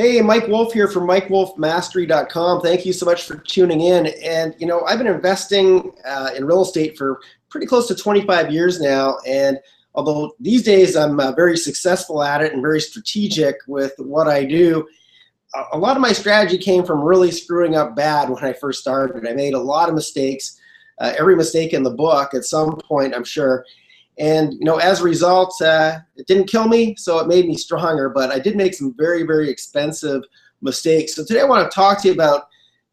Hey, Mike Wolf here from MikeWolfMastery.com. Thank you so much for tuning in. And, I've been investing in real estate for pretty close to 25 years now. And although these days I'm very successful at it and very strategic with what I do, a lot of my strategy came from really screwing up bad when I first started. I made a lot of mistakes, every mistake in the book at some point, I'm sure. And, as a result, it didn't kill me, so it made me stronger, but I did make some very, very expensive mistakes. So today I want to talk to you about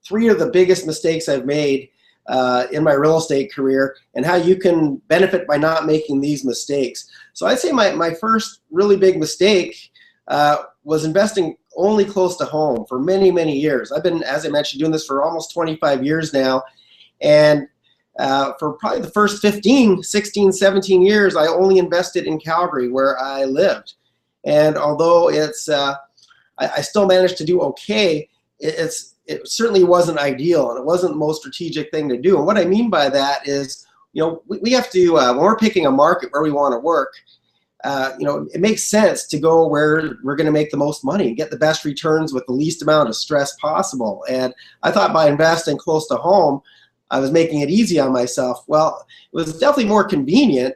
3 of the biggest mistakes I've made in my real estate career and how you can benefit by not making these mistakes. So I'd say my first really big mistake was investing only close to home for many, many years. I've been, as I mentioned, doing this for almost 25 years now. And for probably the first 15, 16, 17 years, I only invested in Calgary where I lived. And although I still managed to do okay, it certainly wasn't ideal, and it wasn't the most strategic thing to do. And what I mean by that is, we have to, when we're picking a market where we want to work, it makes sense to go where we're going to make the most money and get the best returns with the least amount of stress possible. And I thought by investing close to home, I was making it easy on myself. Well, it was definitely more convenient,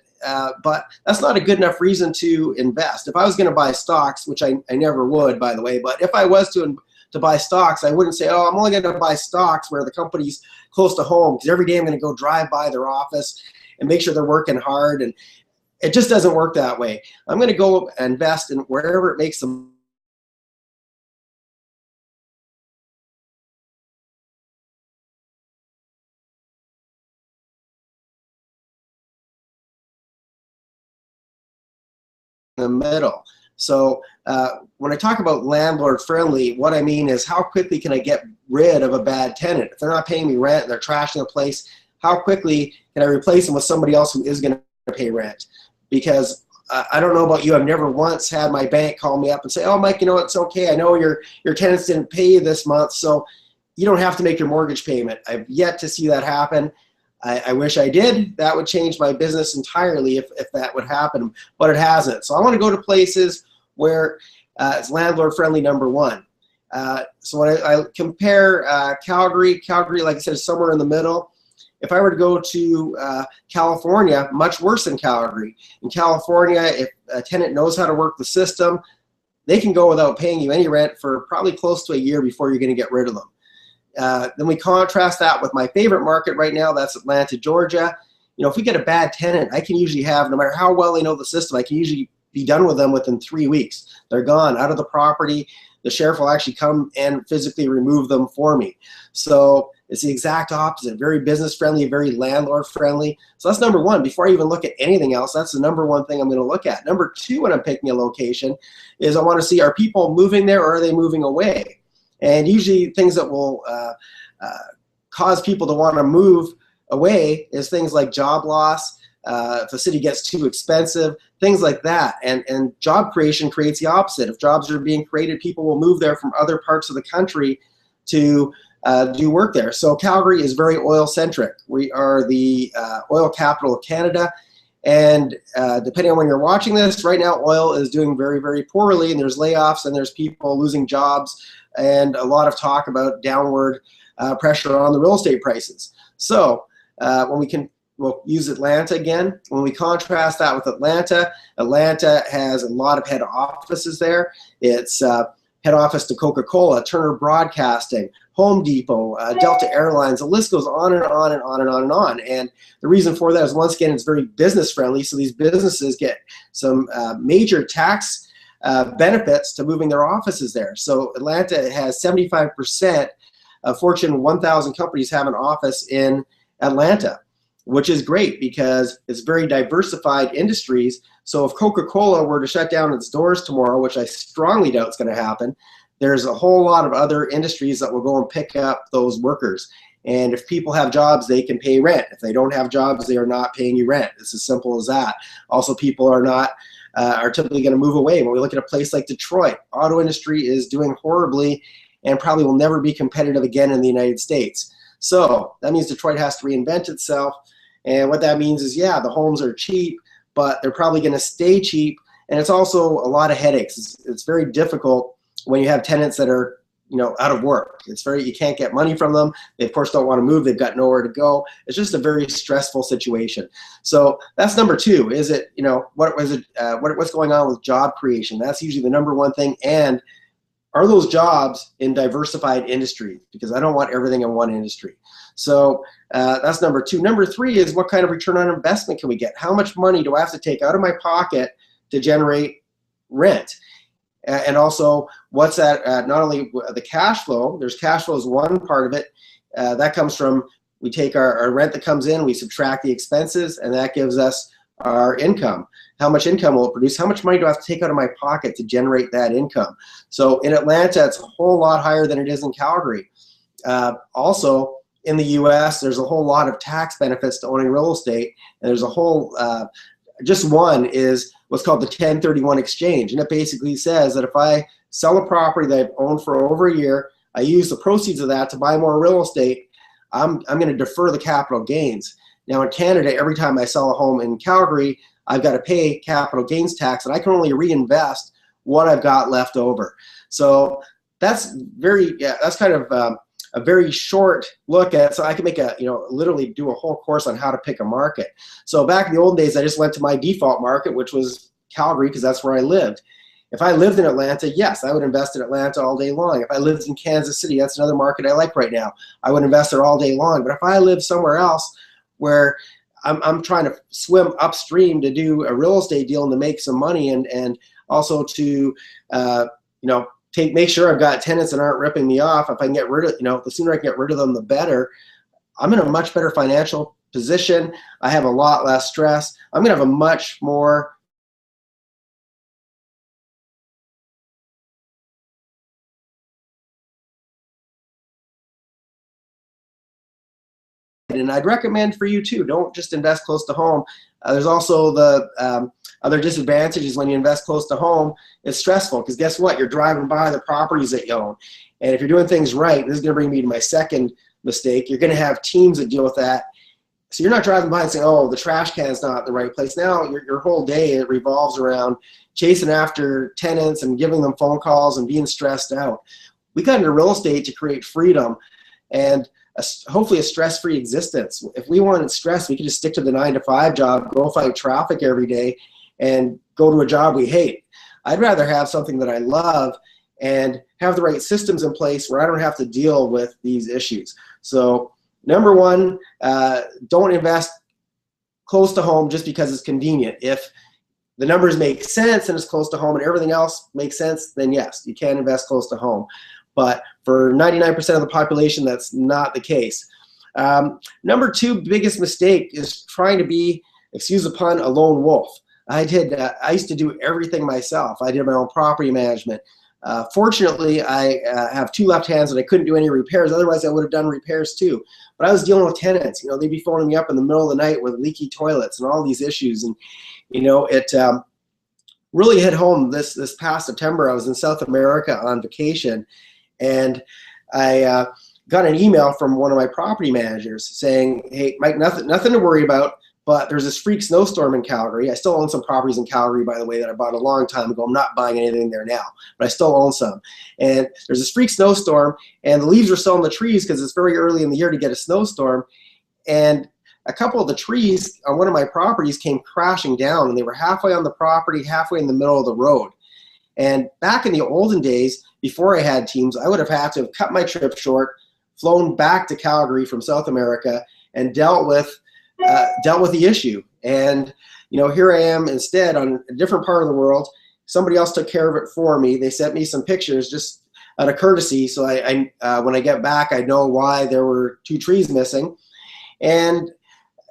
but that's not a good enough reason to invest. If I was going to buy stocks, which I never would, by the way, but if I was to buy stocks, I wouldn't say, oh, I'm only going to buy stocks where the company's close to home, because every day I'm going to go drive by their office and make sure they're working hard. And it just doesn't work that way. I'm going to go invest in wherever it makes them in the middle. So when I talk about landlord friendly, what I mean is how quickly can I get rid of a bad tenant? If they're not paying me rent and they're trashing the place, how quickly can I replace them with somebody else who is going to pay rent? Because I don't know about you, I've never once had my bank call me up and say, oh, Mike, it's okay. I know your tenants didn't pay you this month, so you don't have to make your mortgage payment. I've yet to see that happen. I wish I did. That would change my business entirely if that would happen, but it hasn't. So I want to go to places where it's landlord friendly, number one. So when I compare Calgary, like I said, is somewhere in the middle. If I were to go to California, much worse than Calgary. In California, if a tenant knows how to work the system, they can go without paying you any rent for probably close to a year before you're going to get rid of them. Then we contrast that with my favorite market right now, that's Atlanta, Georgia. If we get a bad tenant, I can usually have, no matter how well they know the system, I can usually be done with them within 3 weeks. They're gone out of the property. The sheriff will actually come and physically remove them for me. So it's the exact opposite, very business friendly, very landlord friendly. So that's number one. Before I even look at anything else, that's the number one thing I'm going to look at. Number two, when I'm picking a location, is I want to see, are people moving there or are they moving away? And usually things that will cause people to want to move away is things like job loss, if the city gets too expensive, things like that. And job creation creates the opposite. If jobs are being created, people will move there from other parts of the country to do work there. So Calgary is very oil-centric. We are the oil capital of Canada. And depending on when you're watching this, right now oil is doing very, very poorly, and there's layoffs and there's people losing jobs and a lot of talk about downward pressure on the real estate prices. So we'll use Atlanta again. When we contrast that with Atlanta, Atlanta has a lot of head offices there. It's head office to Coca-Cola, Turner Broadcasting, Home Depot, Delta Airlines. The list goes on and on and on and on and on. And the reason for that is, once again, it's very business friendly. So these businesses get some major tax benefits to moving their offices there. So Atlanta has 75% of Fortune 1000 companies have an office in Atlanta, which is great because it's very diversified industries. So if Coca-Cola were to shut down its doors tomorrow, which I strongly doubt is going to happen, there's a whole lot of other industries that will go and pick up those workers. And if people have jobs, they can pay rent. If they don't have jobs, they are not paying you rent. It's as simple as that. Also, people are typically going to move away. When we look at a place like Detroit, auto industry is doing horribly and probably will never be competitive again in the United States. So that means Detroit has to reinvent itself. And what that means is, yeah, the homes are cheap, but they're probably going to stay cheap. And it's also a lot of headaches. It's very difficult when you have tenants that are, you know, out of work. It's very, you can't get money from them. They of course don't want to move. They've got nowhere to go. It's just a very stressful situation. So that's number two. Is it, you know, what's going on with job creation? That's usually the number one thing. And are those jobs in diversified industries? Because I don't want everything in one industry. So that's number two. Number three is, what kind of return on investment can we get? How much money do I have to take out of my pocket to generate rent? And also, what's that, not only the cash flow, there's cash flow is one part of it. That comes from, we take our rent that comes in, we subtract the expenses, and that gives us our income. How much income will it produce? How much money do I have to take out of my pocket to generate that income? So in Atlanta, it's a whole lot higher than it is in Calgary. Also, in the US, there's a whole lot of tax benefits to owning real estate, and there's a whole, just one is what's called the 1031 exchange. And it basically says that if I sell a property that I've owned for over a year, I use the proceeds of that to buy more real estate, I'm going to defer the capital gains. Now in Canada, every time I sell a home in Calgary, I've got to pay capital gains tax, and I can only reinvest what I've got left over. So that's very, yeah, that's kind of a very short look at, so I can make a, you know, literally do a whole course on how to pick a market. So back in the old days, I just went to my default market, which was Calgary, because that's where I lived. If I lived in Atlanta, yes, I would invest in Atlanta all day long. If I lived in Kansas City, that's another market I like right now, I would invest there all day long. But if I live somewhere else where I'm trying to swim upstream to do a real estate deal and to make some money, and also to, you know, make sure I've got tenants that aren't ripping me off. If I can get rid of, you know, the sooner I can get rid of them, the better. I'm in a much better financial position. I have a lot less stress. I'm gonna have a much more and I'd recommend for you too, don't just invest close to home. There's also the other disadvantages when you invest close to home. It's stressful, because guess what? You're driving by the properties that you own. And if you're doing things right, this is going to bring me to my second mistake, you're going to have teams that deal with that. So you're not driving by and saying, oh, the trash can's not in the right place. Now your whole day, it revolves around chasing after tenants and giving them phone calls and being stressed out. We got into real estate to create freedom and hopefully a stress-free existence. If we wanted stress, we could just stick to the 9-to-5 job, go fight traffic every day, and go to a job we hate. I'd rather have something that I love and have the right systems in place where I don't have to deal with these issues. So number one, don't invest close to home just because it's convenient. If the numbers make sense and it's close to home and everything else makes sense, then yes, you can invest close to home. But for 99% of the population, that's not the case. Number two biggest mistake is trying to be, excuse the pun, a lone wolf. I used to do everything myself. I did my own property management. Fortunately, I have two left hands and I couldn't do any repairs. Otherwise, I would have done repairs too. But I was dealing with tenants. You know, they'd be phoning me up in the middle of the night with leaky toilets and all these issues. And you know, it really hit home this past September. I was in South America on vacation, and I got an email from one of my property managers saying, hey, Mike, nothing to worry about, but there's this freak snowstorm in Calgary. I still own some properties in Calgary, by the way, that I bought a long time ago. I'm not buying anything there now, but I still own some. And there's this freak snowstorm, and the leaves are still on the trees because it's very early in the year to get a snowstorm. And a couple of the trees on one of my properties came crashing down, and they were halfway on the property, halfway in the middle of the road. And back in the olden days, before I had teams, I would have had to have cut my trip short, flown back to Calgary from South America, and dealt with the issue. And you know, here I am instead on a different part of the world. Somebody else took care of it for me. They sent me some pictures just out of courtesy, so I when I get back, I know why there were two trees missing. And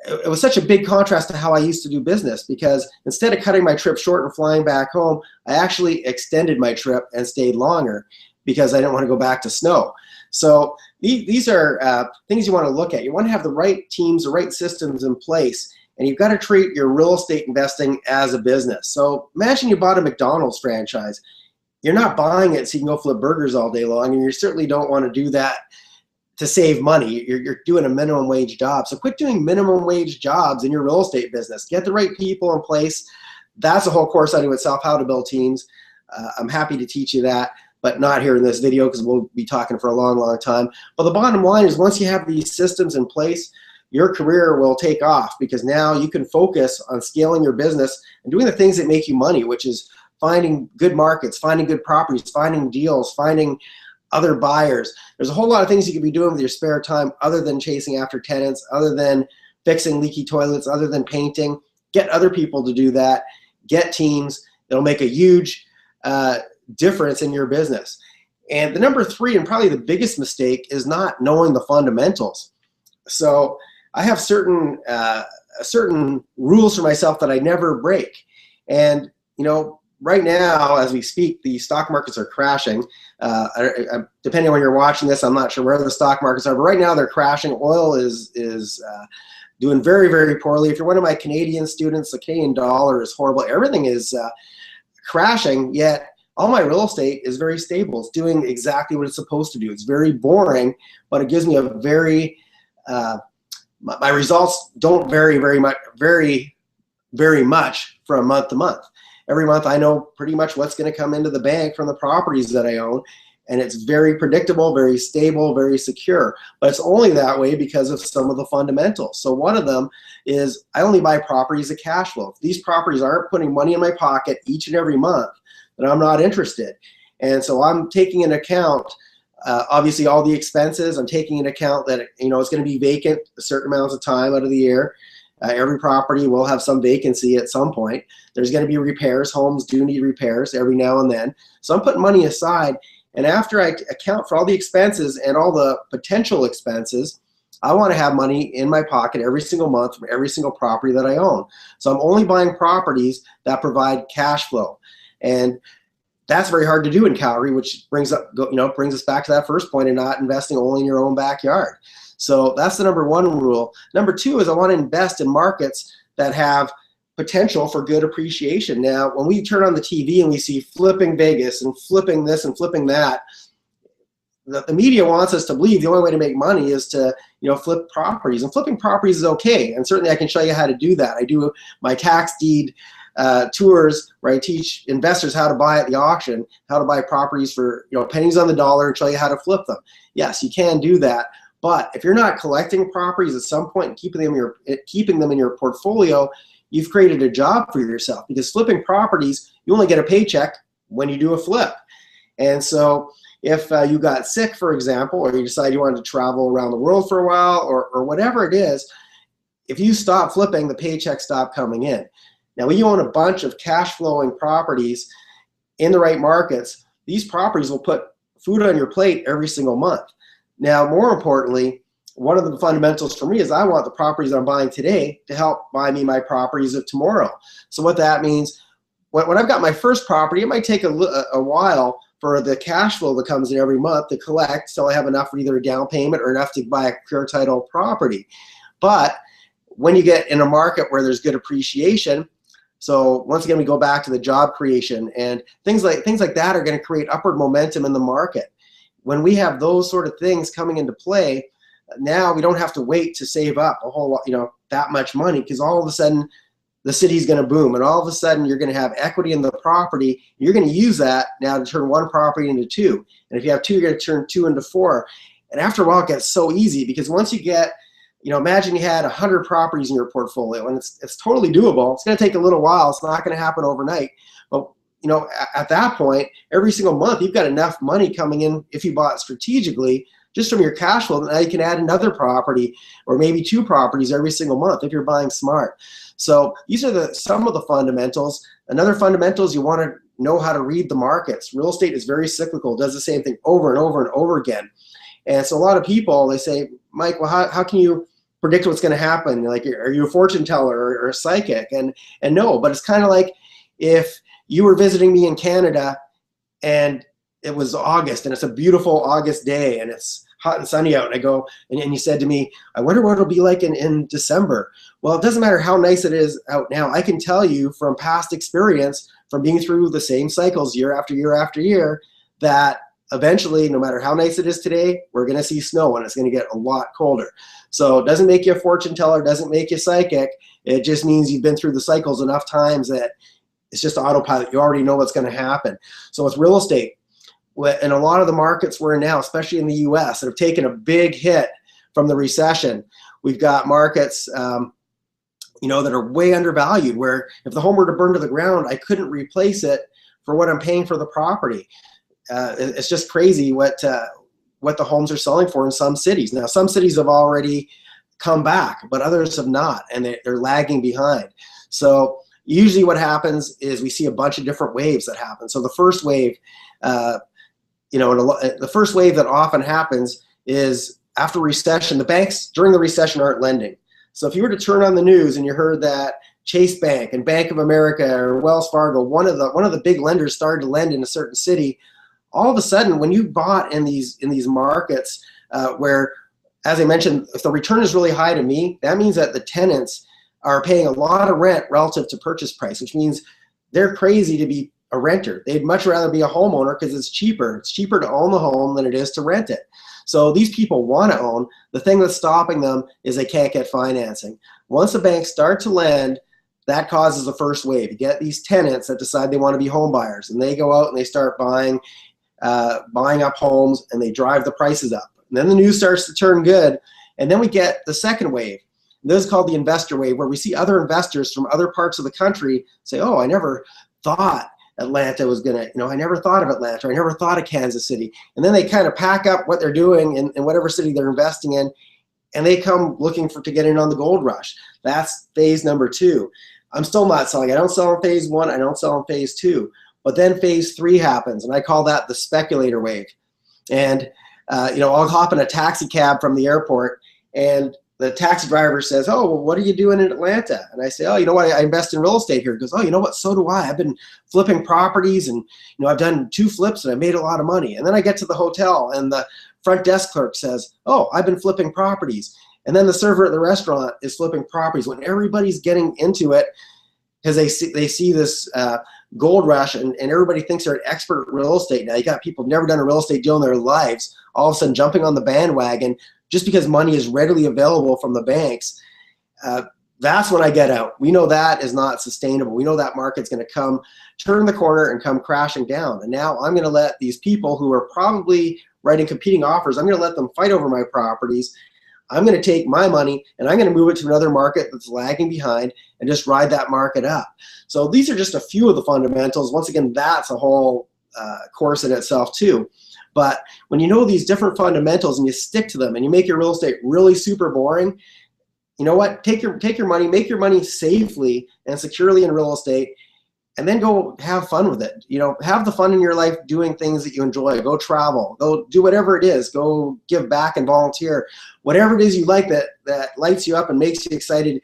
it was such a big contrast to how I used to do business, because instead of cutting my trip short and flying back home, I actually extended my trip and stayed longer because I didn't want to go back to snow. So these are things you want to look at. You want to have the right teams, the right systems in place, and you've got to treat your real estate investing as a business. So imagine you bought a McDonald's franchise. You're not buying it so you can go flip burgers all day long, and you certainly don't want to do that to save money. You're doing a minimum wage job. So quit doing minimum wage jobs in your real estate business. Get the right people in place. That's a whole course I do itself, how to build teams. I'm happy to teach you that. but not here in this video because we'll be talking for a long, long time. But the bottom line is once you have these systems in place, your career will take off because now you can focus on scaling your business and doing the things that make you money, which is finding good markets, finding good properties, finding deals, finding other buyers. There's a whole lot of things you could be doing with your spare time other than chasing after tenants, other than fixing leaky toilets, other than painting. Get other people to do that. Get teams. It'll make a huge difference in your business. And the number 3 and probably the biggest mistake is not knowing the fundamentals. So I have certain rules for myself that I never break. And right now, as we speak, the stock markets are crashing. Depending on when you're watching this, I'm not sure where the stock markets are, but right now they're crashing. Oil is doing very, very poorly. If you're one of my Canadian students, the Canadian dollar is horrible. Everything is crashing, yet all my real estate is very stable. It's doing exactly what it's supposed to do. It's very boring, but it gives me a very, my results don't vary very much from month to month. Every month I know pretty much what's going to come into the bank from the properties that I own, and it's very predictable, very stable, very secure. But it's only that way because of some of the fundamentals. So one of them is I only buy properties at cash flow. If these properties aren't putting money in my pocket each and every month, then I'm not interested. And so I'm taking into account obviously all the expenses. I'm taking into account that it's going to be vacant a certain amounts of time out of the year. Every property will have some vacancy at some point. There's going to be repairs. Homes do need repairs every now and then. So I'm putting money aside. And after I account for all the expenses and all the potential expenses, I want to have money in my pocket every single month from every single property that I own. So I'm only buying properties that provide cash flow. And that's very hard to do in Calgary, which brings us back to that first point of not investing only in your own backyard. So that's the number 1 rule. Number 2 is I want to invest in markets that have potential for good appreciation. Now, when we turn on the TV and we see flipping Vegas and flipping this and flipping that, the media wants us to believe the only way to make money is to flip properties. And flipping properties is okay. And certainly I can show you how to do that. I do my tax deed tours where I teach investors how to buy at the auction, how to buy properties for pennies on the dollar and show you how to flip them. Yes, you can do that. But if you're not collecting properties at some point and keeping them in your portfolio, you've created a job for yourself, because flipping properties, you only get a paycheck when you do a flip. And so if you got sick, for example, or you decide you wanted to travel around the world for a while, or whatever it is, if you stop flipping, the paychecks stop coming in. Now, when you own a bunch of cash flowing properties in the right markets, these properties will put food on your plate every single month. Now, more importantly, one of the fundamentals for me is I want the properties I'm buying today to help buy me my properties of tomorrow. So what that means, when I've got my first property, it might take a while for the cash flow that comes in every month to collect, so I have enough for either a down payment or enough to buy a clear title property. But when you get in a market where there's good appreciation, so once again, we go back to the job creation, and things like that are going to create upward momentum in the market. When we have those sort of things coming into play, now we don't have to wait to save up a whole lot, that much money, because all of a sudden the city's going to boom, and all of a sudden you're going to have equity in the property. You're going to use that now to turn 1 property into 2, and if you have 2, you're going to turn 2 into 4. And after a while, it gets so easy, because once you get, imagine you had 100 properties in your portfolio, and it's totally doable. It's going to take a little while. It's not going to happen overnight, but at that point, every single month, you've got enough money coming in if you bought strategically just from your cash flow. Now you can add another property or maybe 2 properties every single month if you're buying smart. So these are some of the fundamentals. Another fundamental is you want to know how to read the markets. Real estate is very cyclical, does the same thing over and over and over again. And so a lot of people, they say, Mike, well, how can you predict what's going to happen? Like, are you a fortune teller or a psychic? And no, but it's kind of like if you were visiting me in Canada and it was August and it's a beautiful August day and it's hot and sunny out, and I go, and you said to me, I wonder what it'll be like in December. Well, it doesn't matter how nice it is out now. I can tell you from past experience, from being through the same cycles year after year after year, that eventually, no matter how nice it is today, we're going to see snow and it's going to get a lot colder. So it doesn't make you a fortune teller, doesn't make you psychic. It just means you've been through the cycles enough times that it's just autopilot. You already know what's going to happen. So with real estate, in a lot of the markets we're in now, especially in the US, that have taken a big hit from the recession. We've got markets that are way undervalued, where if the home were to burn to the ground, I couldn't replace it for what I'm paying for the property. It's just crazy what the homes are selling for in some cities. Now, some cities have already come back, but others have not, and they're lagging behind. So usually what happens is we see a bunch of different waves that happen. So the first wave, the first wave that often happens is after recession. The banks during the recession aren't lending. So if you were to turn on the news and you heard that Chase Bank and Bank of America or Wells Fargo, one of the big lenders started to lend in a certain city, all of a sudden when you bought in these markets where, as I mentioned, if the return is really high to me, that means that the tenants are paying a lot of rent relative to purchase price, which means they're crazy to be a renter. They'd much rather be a homeowner because it's cheaper. It's cheaper to own the home than it is to rent it. So these people want to own. The thing that's stopping them is they can't get financing. Once the banks start to lend, that causes the first wave. You get these tenants that decide they want to be home buyers, and they go out and they start buying up homes, and they drive the prices up. And then the news starts to turn good, and then we get the second wave. This is called the investor wave, where we see other investors from other parts of the country say, oh, I never thought Atlanta was gonna, I never thought of Atlanta, or I never thought of Kansas City. And then they kind of pack up what they're doing in whatever city they're investing in, and they come looking to get in on the gold rush. That's phase number 2. I'm still not selling. I don't sell in phase 1. I don't sell in phase 2. But then phase 3 happens, and I call that the speculator wave. And I'll hop in a taxi cab from the airport, and the taxi driver says, oh, well, what are you doing in Atlanta? And I say, oh, you know what, I invest in real estate here. He goes, oh, you know what, so do I. I've been flipping properties, and I've done 2 flips, and I made a lot of money. And then I get to the hotel, and the front desk clerk says, oh, I've been flipping properties. And then the server at the restaurant is flipping properties. When everybody's getting into it, because they see this gold rush, and everybody thinks they're an expert at real estate. Now you got people who've never done a real estate deal in their lives, all of a sudden jumping on the bandwagon just because money is readily available from the banks. That's when I get out. We know that is not sustainable. We know that market's going to turn the corner and come crashing down. And now I'm going to let these people who are probably writing competing offers, I'm going to let them fight over my properties. I'm going to take my money and I'm going to move it to another market that's lagging behind and just ride that market up. So these are just a few of the fundamentals. Once again, that's a whole course in itself too. But when you know these different fundamentals and you stick to them and you make your real estate really super boring, you know what? Take your money, make your money safely and securely in real estate, and then go have fun with it. Have the fun in your life doing things that you enjoy. Go travel. Go do whatever it is. Go give back and volunteer. Whatever it is you like that lights you up and makes you excited,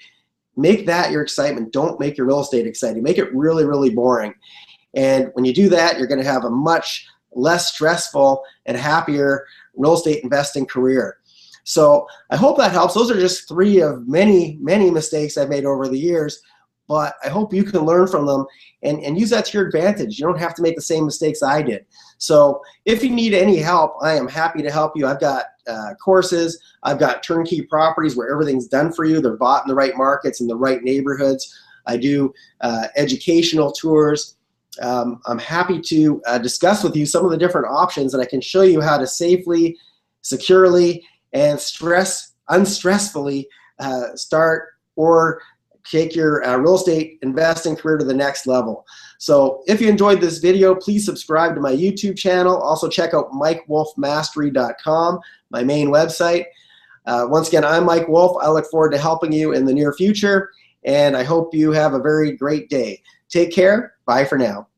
make that your excitement. Don't make your real estate exciting. Make it really, really boring. And when you do that, you're going to have a much less stressful and happier real estate investing career. So I hope that helps. Those are just 3 of many, many mistakes I've made over the years, but I hope you can learn from them and use that to your advantage. You don't have to make the same mistakes I did. So if you need any help, I am happy to help you. I've got courses. I've got turnkey properties where everything's done for you. They're bought in the right markets, in the right neighborhoods. I do educational tours. I'm happy to discuss with you some of the different options, and I can show you how to safely, securely, and unstressfully start or take your real estate investing career to the next level. So if you enjoyed this video, please subscribe to my YouTube channel. Also check out MikeWolfMastery.com, my main website. Once again, I'm Mike Wolf. I look forward to helping you in the near future, and I hope you have a very great day. Take care. Bye for now.